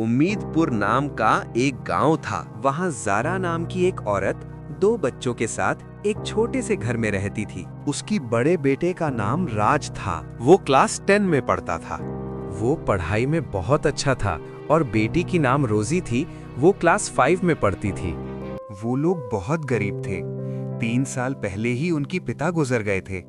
उम्मीदपुर नाम का एक गांव था। वहां जारा नाम की एक औरत 2 बच्चों के साथ एक छोटे से घर में रहती थी। उसकी बड़े बेटे का नाम राज था। वो क्लास 10 में पढ़ता था। वो पढ़ाई में बहुत अच्छा था और बेटी की नाम रोजी थी। वो क्लास 5 में पढ़ती थी। वो लोग बहुत गरीब थे। 3 साल पहले ही उनकी पिता गुजर गए थे।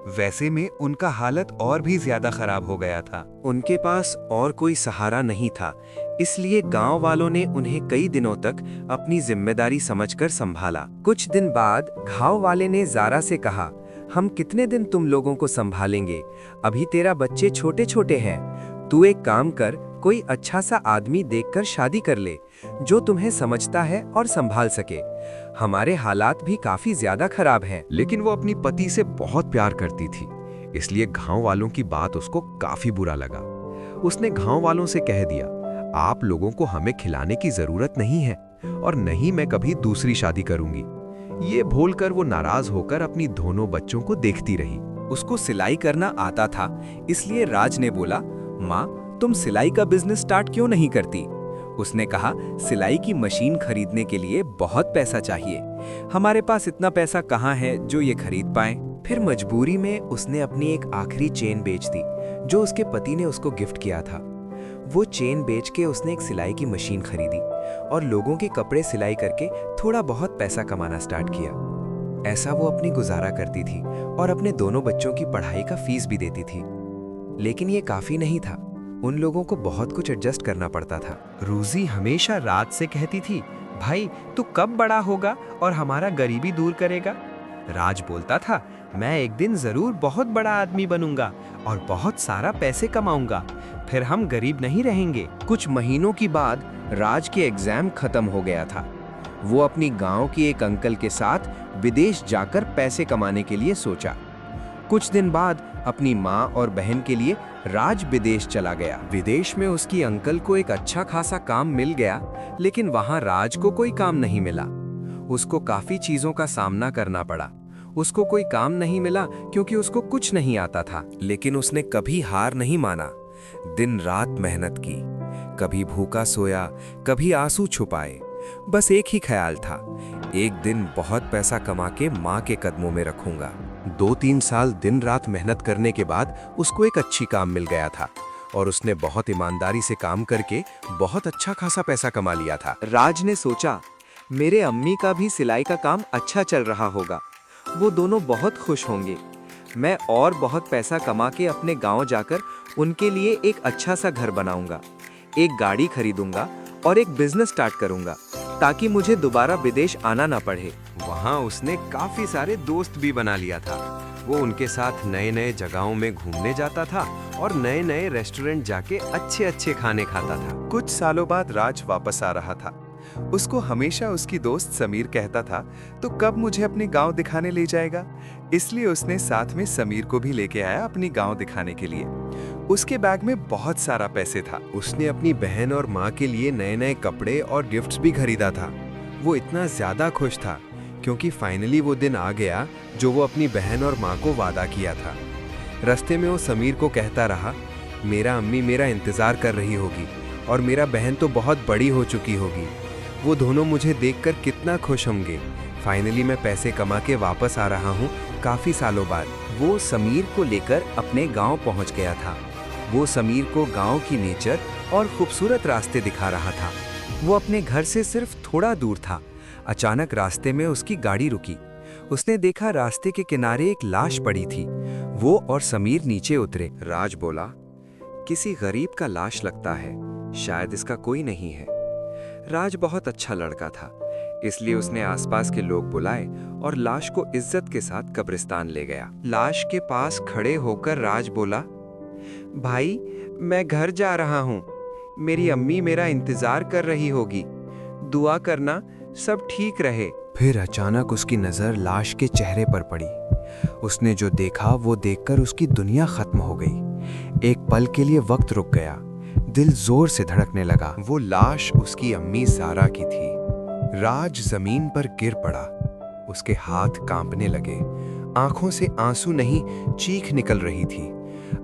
वैसे में उनका हालत और भी ज्यादा खराब हो गया था। उनके पास और कोई सहारा नहीं था, इसलिए गांव वालों ने उन्हें कई दिनों तक अपनी जिम्मेदारी समझकर संभाला। कुछ दिन बाद गांव वाले ने जारा से कहा, हम कितने दिन तुम लोगों को संभालेंगे? अभी तेरा बच्चे छोटे छोटे हैं। तू एक काम कर, कोई अच्छा सा आदमी देखकर शादी कर ले, जो तुम्हें समझता है और संभाल सके। हमारे हालात भी काफी ज्यादा खराब हैं। लेकिन वो अपनी पति से बहुत प्यार करती थी, इसलिए गांव वालों की बात उसको काफी बुरा लगा। उसने गांव वालों से कह दिया, आप लोगों को हमें खिलाने की जरूरत नहीं है और नहीं मैं कभी दूसरी शादी करूंगी। ये बोलकर वो नाराज होकर अपनी दोनों बच्चों को देखती रही। उसको सिलाई करना आता था, इसलिए राज ने बोला, माँ तुम सिलाई का बिजनेस स्टार्ट क्यों नहीं करती? उसने कहा, सिलाई की मशीन खरीदने के लिए बहुत पैसा चाहिए। हमारे पास इतना पैसा कहाँ है जो ये खरीद पाएं? फिर मजबूरी में उसने अपनी एक आखिरी चेन बेच दी, जो उसके पति ने उसको गिफ्ट किया था। वो चेन बेच के उसने एक सिलाई की मशीन खरीदी और लोगों के कपड़े सिलाई करके थोड़ा बहुत पैसा कमाना स्टार्ट किया। ऐसा वो अपनी गुजारा करती थी और अपने दोनों बच्चों की पढ़ाई का फीस भी देती थी। लेकिन ये काफी नहीं था, उन लोगों को बहुत कुछ एडजस्ट करना पड़ता था। रोजी हमेशा राज से कहती थी, भाई तू कब बड़ा होगा और हमारा गरीबी दूर करेगा? राज बोलता था, मैं एक दिन जरूर बहुत बड़ा आदमी बनूंगा और बहुत सारा पैसे कमाऊंगा, फिर हम गरीब नहीं रहेंगे। कुछ महीनों की बाद राज के एग्जाम खत्म हो गया था। वो अपनी गांव के एक अंकल के साथ विदेश जाकर पैसे कमाने के लिए सोचा। कुछ दिन बाद अपनी माँ और बहन के लिए राज विदेश चला गया। विदेश में उसकी अंकल को एक अच्छा खासा काम मिल गया, लेकिन वहां राज को कोई काम नहीं मिला। उसको काफी चीजों का सामना करना पड़ा। उसको कोई काम नहीं मिला क्योंकि उसको कुछ नहीं आता था, लेकिन उसने कभी हार नहीं माना। दिन रात मेहनत की, कभी भूखा सोया, कभी आंसू छुपाए। बस एक ही ख्याल था, एक दिन बहुत पैसा कमा के माँ के कदमों में रखूंगा। 2-3 साल दिन रात मेहनत करने के बाद उसको एक अच्छी काम मिल गया था और उसने बहुत ईमानदारी से काम करके बहुत अच्छा खासा पैसा कमा लिया था। राज ने सोचा, मेरे अम्मी का भी सिलाई का काम अच्छा चल रहा होगा, वो दोनों बहुत खुश होंगे। मैं और बहुत पैसा कमा के अपने गांव जाकर उनके लिए एक अच्छा सा घर बनाऊंगा, एक गाड़ी खरीदूंगा और एक बिजनेस स्टार्ट करूंगा, ताकि मुझे दोबारा विदेश आना ना पड़े। वहां उसने काफी सारे दोस्त भी बना लिया था। वो उनके साथ नए नए जगहों में घूमने जाता था और नए नए रेस्टोरेंट जाके अच्छे अच्छे खाने खाता था। कुछ सालों बाद राज वापस आ रहा था। उसको हमेशा उसकी दोस्त समीर कहता था, तो कब मुझे अपने गांव दिखाने ले जाएगा? इसलिए उसने साथ में समीर को भी लेके आया अपनी गांव दिखाने के लिए। उसके बैग में बहुत सारा पैसे था। उसने अपनी बहन और माँ के लिए नए नए कपड़े और गिफ्ट्स भी खरीदा था। वो इतना ज्यादा खुश था क्योंकि फाइनली वो दिन आ गया जो वो अपनी बहन और माँ को वादा किया था। रास्ते में वो समीर को कहता रहा, मेरा अम्मी मेरा इंतजार कर रही होगी और मेरा बहन तो बहुत बड़ी हो चुकी होगी। वो दोनों मुझे देखकर कितना खुश होंगे। फाइनली मैं पैसे कमा के वापस आ रहा हूँ काफी सालों बाद। वो समीर को लेकर अपने गांव पहुंच गया था। वो समीर को गांव की नेचर और खूबसूरत रास्ते दिखा रहा था। वो अपने घर से सिर्फ थोड़ा दूर था। अचानक रास्ते में उसकी गाड़ी रुकी। उसने देखा रास्ते के किनारे एक लाश पड़ी थी। वो और समीर नीचे उतरे। राज बोला, किसी गरीब का लाश लगता है, शायद इसका कोई नहीं है। राज बहुत अच्छा लड़का था, इसलिए उसने आसपास के लोग बुलाए और लाश को इज्जत के साथ कब्रिस्तान ले गया। लाश के पास खड़े होकर राज बोला, भाई मैं घर जा रहा हूँ, मेरी अम्मी मेरा इंतजार कर रही होगी, दुआ करना सब ठीक रहे। फिर अचानक उसकी नजर लाश के चेहरे पर पड़ी। उसने जो देखा वो देखकर उसकी दुनिया खत्म हो गई। एक पल के लिए वक्त रुक गया, दिल जोर से धड़कने लगा। वो लाश उसकी अम्मी जारा की थी। राज जमीन पर गिर पड़ा। उसके हाथ कांपने लगे, आंखों से आंसू नहीं चीख निकल रही थी।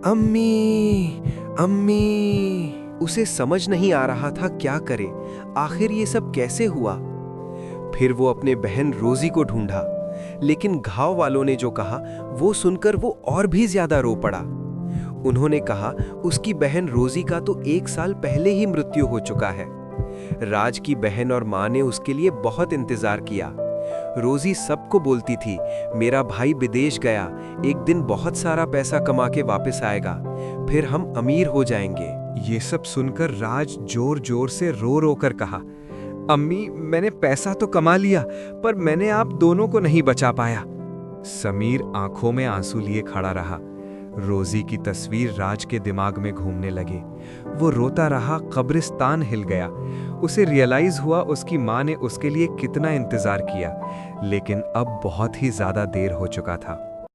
अम्मी, अम्मी। उसे समझ नहीं आ रहा था क्या करे, आखिर ये सब कैसे हुआ। फिर वो अपने बहन रोजी को ढूंढा, लेकिन घाव वालों ने जो कहा वो सुनकर वो और भी ज्यादा रो पड़ा। उन्होंने कहा उसकी बहन रोजी का तो 1 साल पहले ही मृत्यु हो चुका है। राज की बहन और माँ ने उसके लिए बहुत इंतजार किया। रोजी सबको बोलती थी, मेरा भाई विदेश गया, एक दिन बहुत सारा पैसा कमा के वापस आएगा, फिर हम अमीर हो जाएंगे। ये सब सुनकर राज जोर जोर से रो रो कर कहा, अम्मी मैंने पैसा तो कमा लिया, पर मैंने आप दोनों को नहीं बचा पाया। समीर आंखों में आंसू लिए खड़ा रहा। रोजी की तस्वीर राज के दिमाग में घूमने लगे। वो रोता रहा, कब्रिस्तान हिल गया। उसे रियलाइज हुआ उसकी माँ ने उसके लिए कितना इंतजार किया, लेकिन अब बहुत ही ज्यादा देर हो चुका था।